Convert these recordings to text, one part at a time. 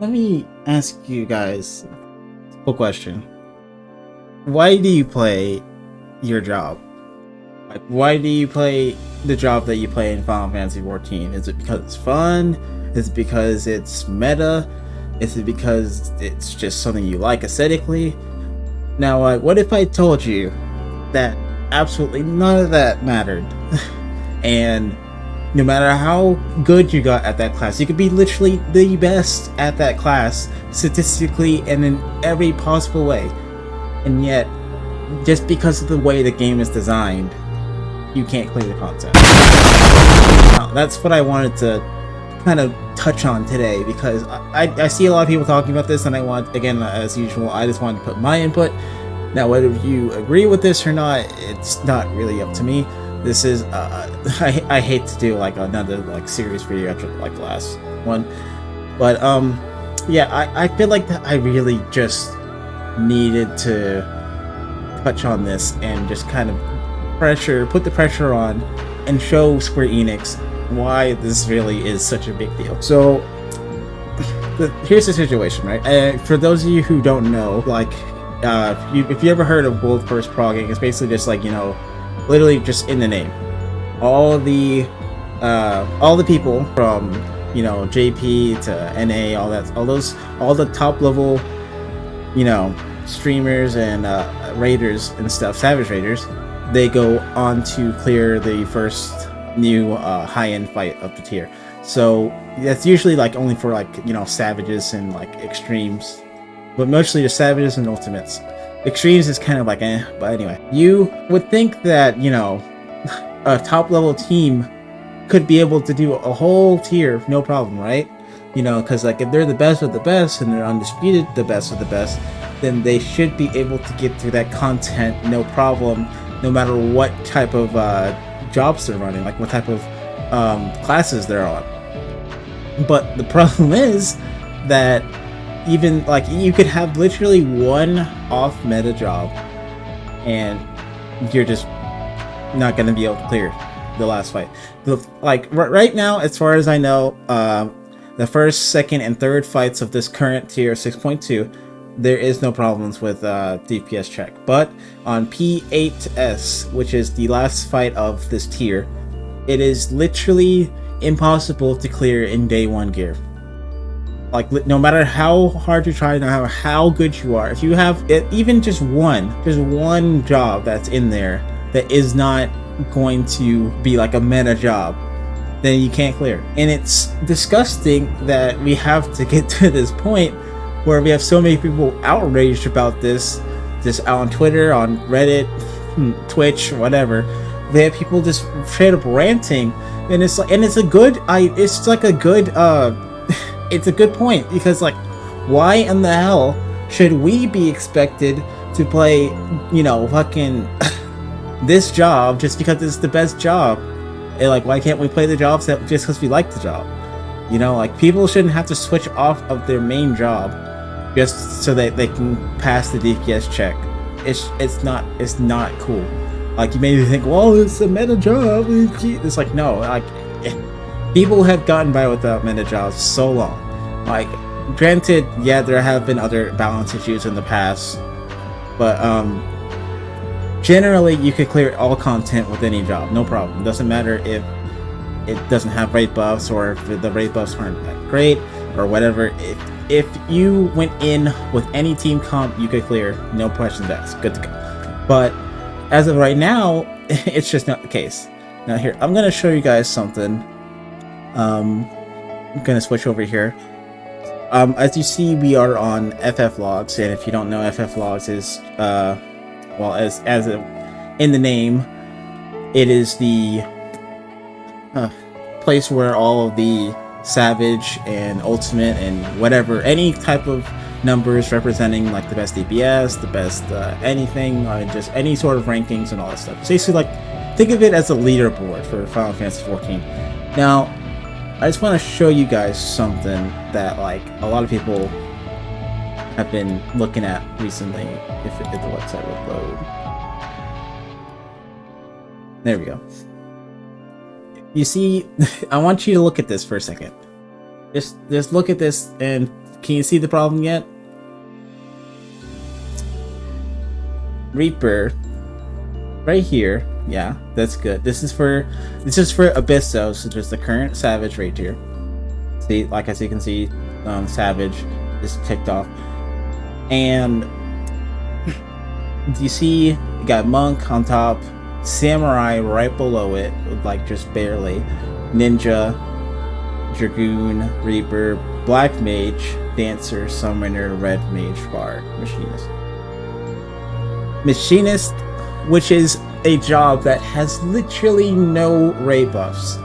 Let me ask you guys a simple question. Why do you play your job? Like, why do you play the job that you play in Final Fantasy XIV? Is it because it's fun? Is it because it's meta? Is it because it's just something you like aesthetically? Now, what if I told you that absolutely none of that mattered? And no matter how good you got at that class, you could be literally the best at that class, statistically and in every possible way. And yet, just because of the way the game is designed, you can't clear the content. Now, that's what I wanted to kind of touch on today, because I see a lot of people talking about this, and I want, again, as usual, I just wanted to put my input. Now, whether you agree with this or not, it's not really up to me. This is I hate to do like another like serious video after like the last one, but yeah, I feel like that I really just needed to touch on this and just kind of put the pressure on and show Square Enix why this really is such a big deal. So here's the situation, right? For those of you who don't know, like if you ever heard of world first progging, it's basically just like, you know, literally just in the name, all the people from, you know, JP to NA, all the top level, you know, streamers and raiders and stuff, savage raiders, they go on to clear the first new high-end fight of the tier. So that's usually like only for like, you know, savages and like extremes, but mostly the savages and ultimates. Extremes is kind of like but anyway, you would think that, you know, a top level team could be able to do a whole tier no problem, right? You know, because like if they're the best of the best and they're undisputed the best of the best, then they should be able to get through that content no problem, no matter what type of jobs they're running, like what type of classes they're on. But the problem is that even like you could have literally one off meta job and you're just not going to be able to clear the last fight. Like right now, as far as I know, the first, second, and third fights of this current tier 6.2, there is no problems with DPS check. But on P8S, which is the last fight of this tier, it is literally impossible to clear in day one gear. Like, no matter how hard you try, no matter how good you are, if you have even just one job that's in there that is not going to be like a meta job, then you can't clear. And it's disgusting that we have to get to this point where we have so many people outraged about this, just on Twitter, on Reddit, Twitch, whatever. We have people just straight up ranting, and it's like, it's a good point, because like, why in the hell should we be expected to play, you know, fucking this job just because it's the best job? And like, why can't we play the jobs just because we like the job? You know, like, people shouldn't have to switch off of their main job just so that they can pass the DPS check. It's not cool. Like, you maybe think, well, it's a meta job. It's like, no, like, people have gotten by without meta jobs so long. Like, granted, yeah, there have been other balance issues in the past, but generally you could clear all content with any job, no problem. It doesn't matter if it doesn't have rate buffs, or if the rate buffs aren't that great, or whatever. If you went in with any team comp, you could clear, no questions asked, good to go. But as of right now, it's just not the case. Now here, I'm gonna show you guys something. I'm gonna switch over here. As you see, we are on FFLogs, and if you don't know, FFLogs is well, as in the name, it is the place where all of the Savage and Ultimate and whatever, any type of numbers representing like the best DPS, the best anything, just any sort of rankings and all that stuff. So basically, like, think of it as a leaderboard for Final Fantasy XIV. Now, I just want to show you guys something that like a lot of people have been looking at recently. If the website would load. There we go. You see, I want you to look at this for a second. Just look at this and Can you see the problem yet? Reaper, right here. Yeah, that's good. This is for Abysso, so just the current Savage right here. See, like as you can see, Savage is ticked off, and you see you got Monk on top, Samurai right below it, like just barely, Ninja, Dragoon, Reaper, Black Mage, Dancer, Summoner, Red Mage, Bard, Machinist. Machinist, which is a job that has literally no raid buffs,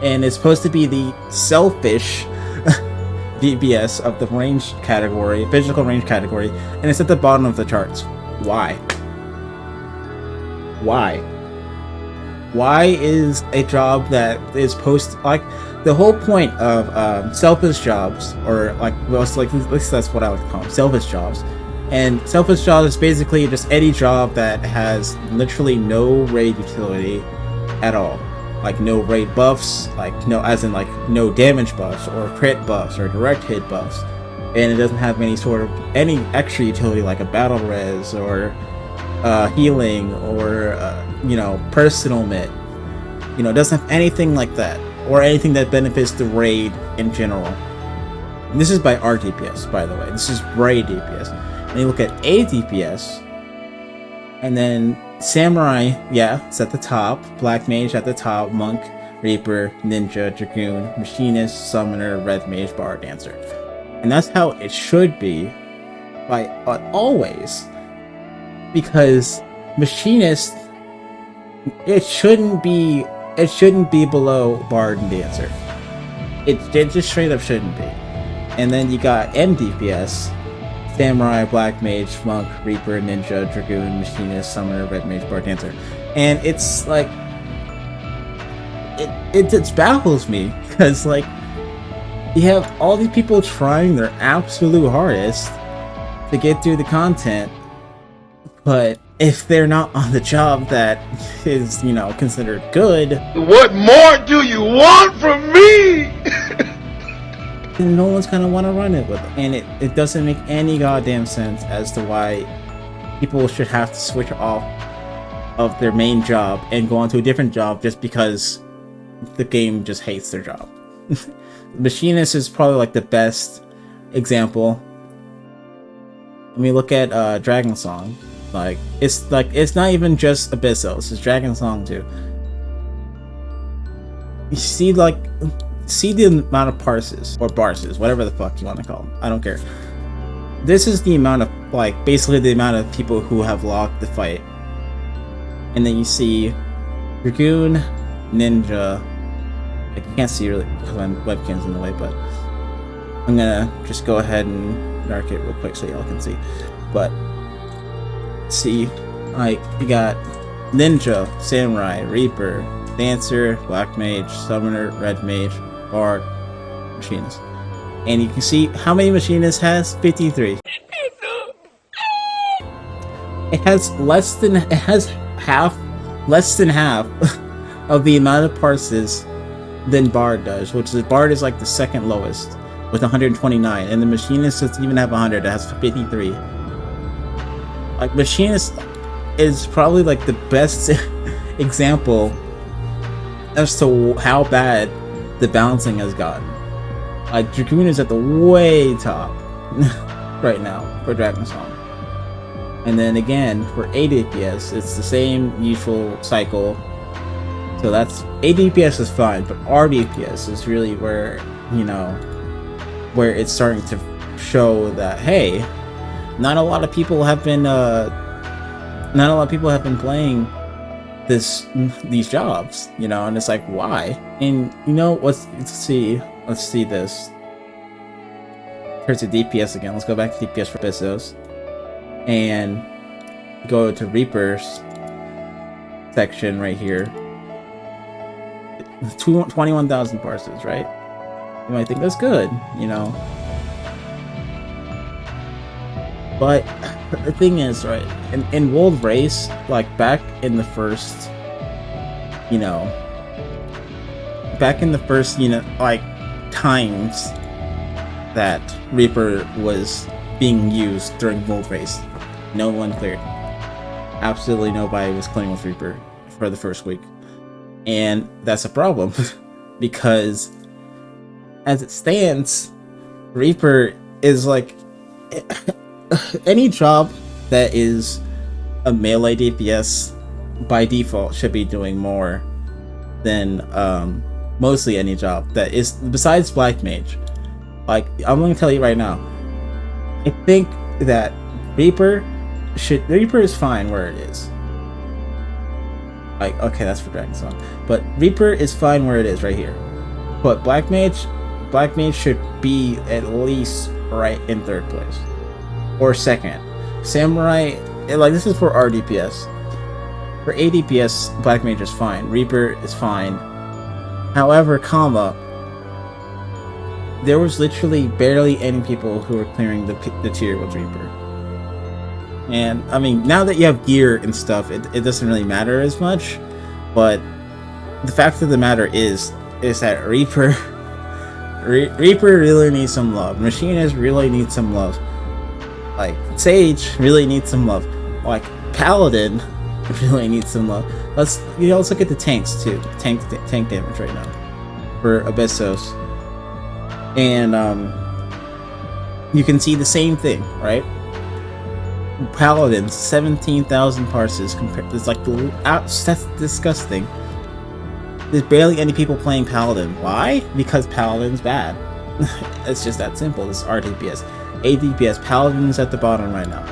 and it's supposed to be the selfish DPS of the range category, physical range category, and it's at the bottom of the charts. Why? Why is a job that is like the whole point of selfish jobs, or like, well, it's like, at least that's what I would call them, selfish jobs. And selfish job is basically just any job that has literally no raid utility at all. Like no raid buffs, like no, as in like no damage buffs or crit buffs or direct hit buffs. And it doesn't have any extra utility like a battle res or healing or personal mit. It doesn't have anything like that, or anything that benefits the raid in general. And this is by our DPS, by the way. This is raid DPS. And you look at A DPS, and then Samurai, yeah, it's at the top. Black Mage at the top. Monk, Reaper, Ninja, Dragoon, Machinist, Summoner, Red Mage, Bard, Dancer. And that's how it should be, always. Because Machinist, it shouldn't be below Bard and Dancer. It just straight up shouldn't be. And then you got M DPS. Samurai, Black Mage, Monk, Reaper, Ninja, Dragoon, Machinist, Summoner, Red Mage, Bard, Dancer. And it's like, it baffles me, because like, you have all these people trying their absolute hardest to get through the content, but if they're not on the job that is, considered good, what more do you want from me? no one's gonna want to run it with it. And it doesn't make any goddamn sense as to why people should have to switch off of their main job and go on to a different job just because the game just hates their job. Machinist is probably like the best example. I mean, look at Dragon Song. It's not even just Abysso, it's Dragon Song too. You see the amount of parses, or barses, whatever the fuck you want to call them. I don't care. This is the amount of, basically the amount of people who have logged the fight. And then you see Dragoon, Ninja. You can't see really because my webcam's in the way, but I'm gonna just go ahead and dark it real quick so y'all can see. But see, you got Ninja, Samurai, Reaper, Dancer, Black Mage, Summoner, Red Mage, Bard, Machinist. And you can see how many Machinist has? 53. It has less than half of the amount of parses than Bard does, which is Bard is like the second lowest with 129, and the Machinist doesn't even have 100, it has 53. Like, Machinist is probably like the best example as to how bad the balancing has gotten. Like, Dragoon is at the way top right now for Dragon Song. And then again, for 8 DPS, it's the same usual cycle. So that's 8 DPS is fine, but R DPS is really where, where it's starting to show that, hey, not a lot of people have been playing these jobs, and it's like, why? And let's see this. Turn to DPS again. Let's go back to DPS for Abyssos and go to Reaper's section right here. 21,000 parses, right? You might think that's good, But the thing is, right, in World Race, like back in the first, times that Reaper was being used during Gold Race. No one cleared. Absolutely nobody was clearing with Reaper for the first week. And that's a problem because as it stands, Reaper is like any job that is a melee DPS by default should be doing more than mostly any job that is besides Black Mage. Like, I'm gonna tell you right now, I think that Reaper is fine where it is. Like, okay, that's for Dragon Song, but Reaper is fine where it is right here. But Black Mage should be at least right in third place or second. Samurai, like, this is for our DPS. For ADPS, Black Mage is fine. Reaper is fine. However, there was literally barely any people who were clearing the tier with Reaper. And I mean, now that you have gear and stuff, it doesn't really matter as much. But the fact of the matter is that Reaper really needs some love. Machinist really needs some love. Like, Sage really needs some love. Like, Paladin really needs some love. Let's look at the tanks too. Tank damage right now for Abyssos. And you can see the same thing, right? Paladins, 17,000 parses compared. It's like that's disgusting. There's barely any people playing Paladin. Why? Because Paladin's bad. It's just that simple. This is RDPS. ADPS, Paladin's at the bottom right now.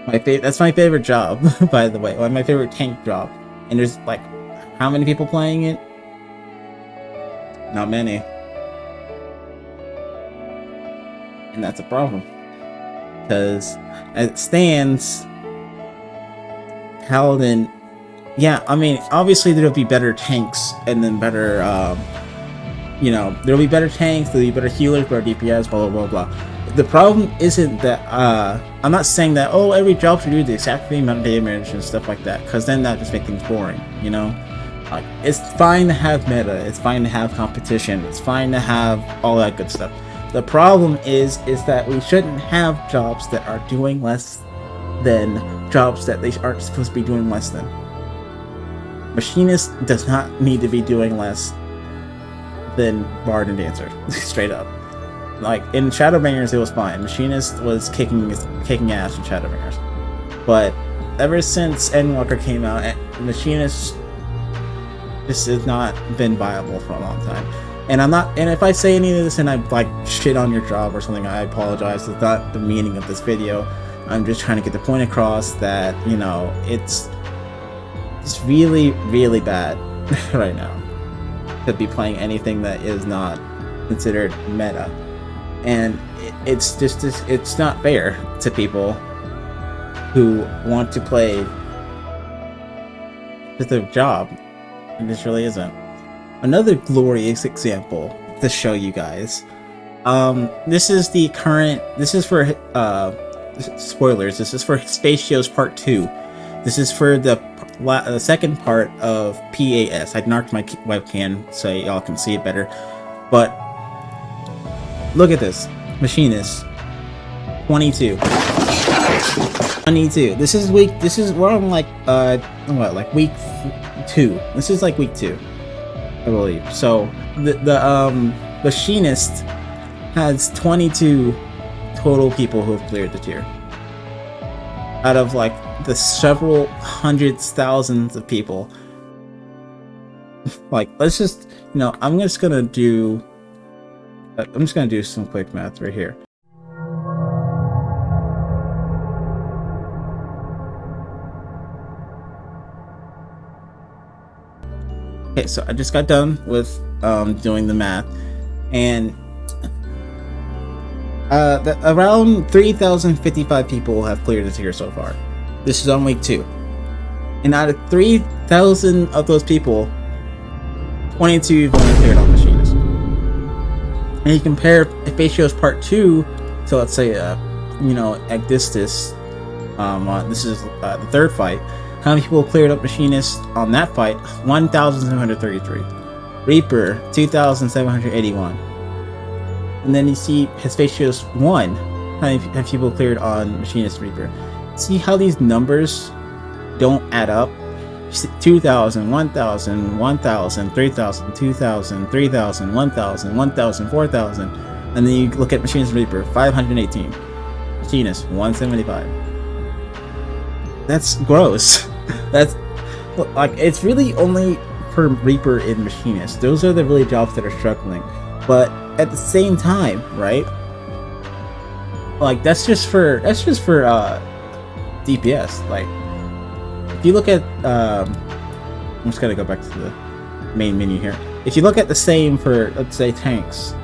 That's my favorite job, by the way. My favorite tank job. And there's like, how many people playing it? Not many. And that's a problem. Because as it stands, Paladin, yeah, I mean, obviously there'll be better tanks and then better, there'll be better tanks, there'll be better healers, better DPS, blah, blah, blah, blah. The problem isn't that, I'm not saying that, oh, every job should do the exact same amount of damage and stuff like that, because then that just makes things boring, you know? Like, it's fine to have meta, it's fine to have competition, it's fine to have all that good stuff. The problem is that we shouldn't have jobs that are doing less than jobs that they aren't supposed to be doing less than. Machinist does not need to be doing less than Bard and Dancer, straight up. Like, in Shadowbringers it was fine. Machinist was kicking ass in Shadowbringers. But ever since Endwalker came out, Machinist just has not been viable for a long time. And if I say any of this and I like shit on your job or something, I apologize. It's not the meaning of this video. I'm just trying to get the point across that, it's really, really bad right now to be playing anything that is not considered meta. And it's not fair to people who want to play just a job. And this really isn't. Another glorious example to show you guys. This is for spoilers. This is for Spatios Part 2. This is for the second part of PAS. I narked my webcam so y'all can see it better. But look at this. Machinist 22. 22. We're on like week 2. This is like week 2. I believe. So the Machinist has 22 total people who have cleared the tier out of like the several hundreds, thousands of people. Like, let's just, I'm just gonna do some quick math right here. Okay, so I just got done with doing the math, and around 3,055 people have cleared the tier so far. This is on week 2, and out of 3,000 of those people, 22 have only cleared on Machinist. And you compare Spatios Part 2 to, let's say, Agdistis. This is the third fight. How many people cleared up Machinist on that fight? 1,733. Reaper, 2,781. And then you see Hespatios 1, how many people cleared on Machinist Reaper. See how these numbers don't add up? 2,000, 1,000, 1,000, 3,000, 2,000, 3,000, 1,000, 1,000, 4,000. And then you look at Machinist Reaper, 518. Machinist, 175. That's gross. That's like, it's really only for Reaper and Machinist. Those are the really jobs that are struggling. But at the same time, right? Like, that's just for DPS. Like, if you look at I'm just gonna go back to the main menu here. If you look at the same for, let's say, tanks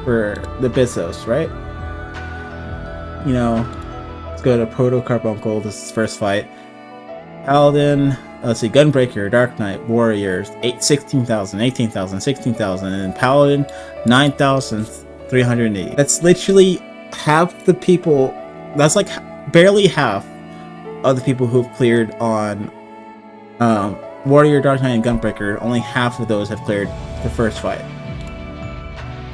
for the Bizos, right? You know, let's go to Proto Carbuncle. This is first fight. Paladin, let's see, Gunbreaker, Dark Knight, Warriors, 16,000, 18,000, 16,000, and Paladin, 9,380. That's literally half the people. That's like barely half of the people who've cleared on Warrior, Dark Knight, and Gunbreaker. Only half of those have cleared the first fight.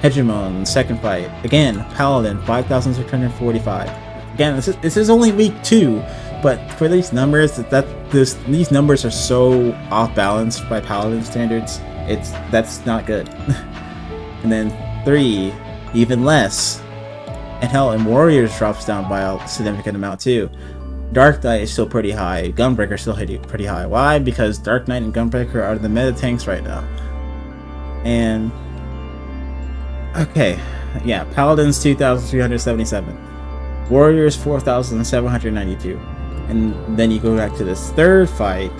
Hegemon, second fight. Again, Paladin, 5,645. Again, this is only week 2, but for these numbers, these numbers are so off balance by Paladin standards. That's not good. And then 3, even less. And hell, and Warriors drops down by a significant amount too. Dark Knight is still pretty high. Gunbreaker still pretty high. Why? Because Dark Knight and Gunbreaker are the meta tanks right now. And okay, yeah, Paladin's 2,377. Warriors 4,792. And then you go back to this third fight.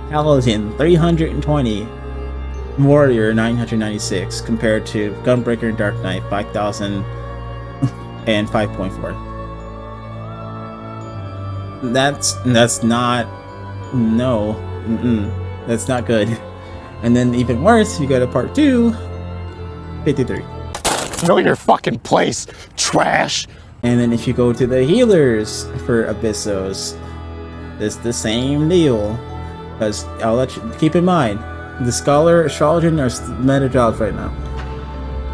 Paladin 320. Warrior 996 compared to Gunbreaker and Dark Knight 5,000 and 5.4. That's not, no, that's not good. And then even worse, you go to part 2, 53. Know your fucking place, trash. And then if you go to the healers for Abyssos, it's the same deal. Because I'll let you keep in mind, the Scholar, Astrologian are meta jobs right now.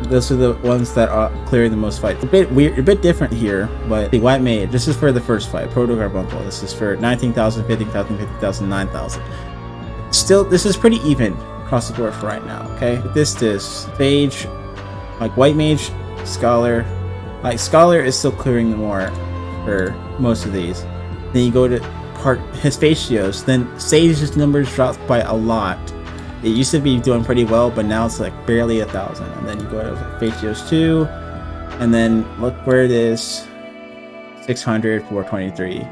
Those are the ones that are clearing the most fights. A bit weird, a bit different here, but the White Mage, this is for the first fight, Proto Carbuncle. This is for 19,000, 15,000, 50,000, 9,000. Still, this is pretty even across the board for right now, okay? This Sage, like White Mage, Scholar. Like, Scholar is still clearing the more for most of these. Then you go to part Hespatios, then Sage's numbers dropped by a lot. It used to be doing pretty well, but now it's like barely 1,000. And then you go to Hespatios 2, and then look where it is, 600, 423.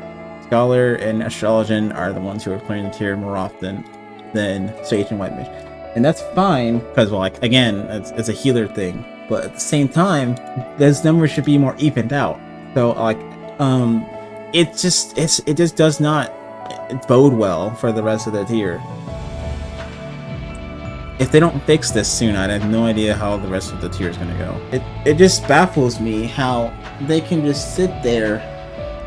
Scholar and Astrologian are the ones who are clearing the tier more often than Sage and White Mage. And that's fine, because, well, like, again, it's a healer thing. But at the same time, those numbers should be more evened out. So, like, it just does not bode well for the rest of the tier. If they don't fix this soon, I have no idea how the rest of the tier is gonna go. It just baffles me how they can just sit there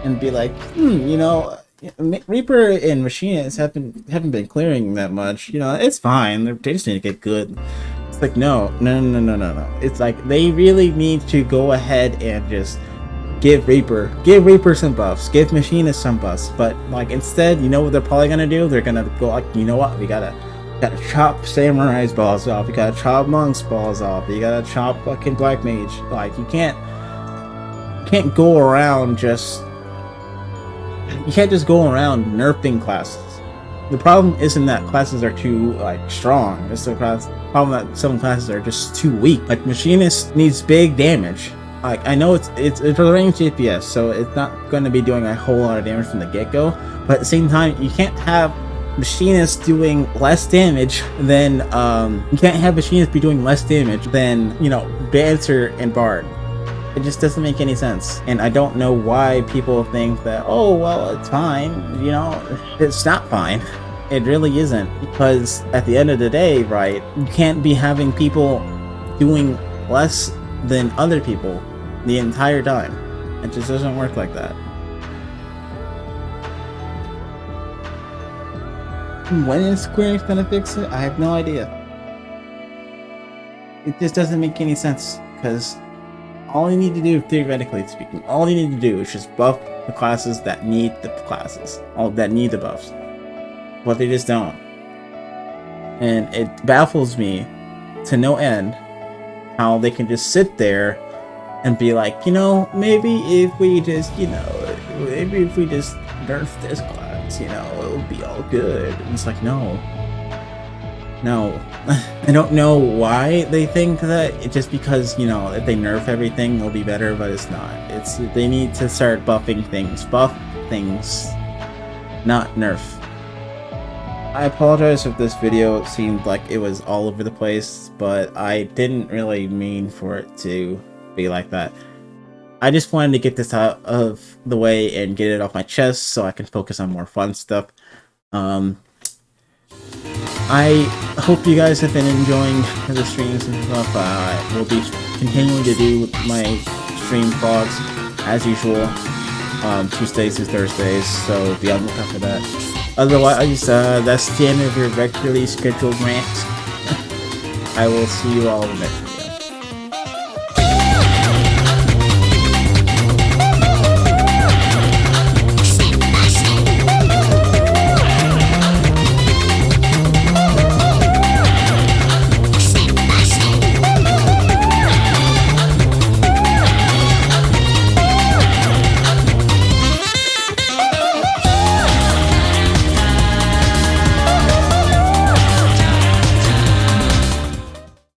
and be like, you know, Reaper and Machinist haven't been clearing that much. You know, it's fine. They just need to get good. It's like, no. It's like they really need to go ahead and just give Reaper some buffs, give Machinist some buffs. But like, instead, you know what they're probably gonna do? They're gonna go like, you know what? We gotta chop Samurai's balls off. You gotta chop Monk's balls off. You gotta chop fucking Black Mage. Like, you can't go around just. You can't just go around nerfing classes. The problem isn't that classes are too like strong. It's the problem that some classes are just too weak. Like, Machinist needs big damage. Like, I know it's a range DPS, so it's not going to be doing a whole lot of damage from the get-go. But at the same time, you can't have Machinist doing less damage than be doing less damage than, you know, Dancer and Bard. It just doesn't make any sense. And I don't know why people think that, oh, well, it's fine. You know, it's not fine. It really isn't. Because at the end of the day, right, you can't be having people doing less than other people the entire time. It just doesn't work like that. When is Square Enix gonna fix it? I have no idea. It just doesn't make any sense. because all you need to do, theoretically speaking, all you need to do is just buff the classes that need the classes, all that need the buffs, but they just don't. And it baffles me to no end how they can just sit there and be like, you know, maybe if we just, you know, maybe if we just nerf this class, you know, it'll be all good. And it's like, no. I don't know why they think that. It's just because, you know, if they nerf everything, it'll be better, but it's not. They need to start buffing things. Buff things, not nerf. I apologize if this video seemed like it was all over the place, but I didn't really mean for it to be like that. I just wanted to get this out of the way and get it off my chest so I can focus on more fun stuff. I hope you guys have been enjoying the streams and stuff. I will be continuing to do my stream vlogs as usual, Tuesdays through Thursdays, so be on the lookout for that. Otherwise, that's the end of your regularly scheduled rant. I will see you all next time.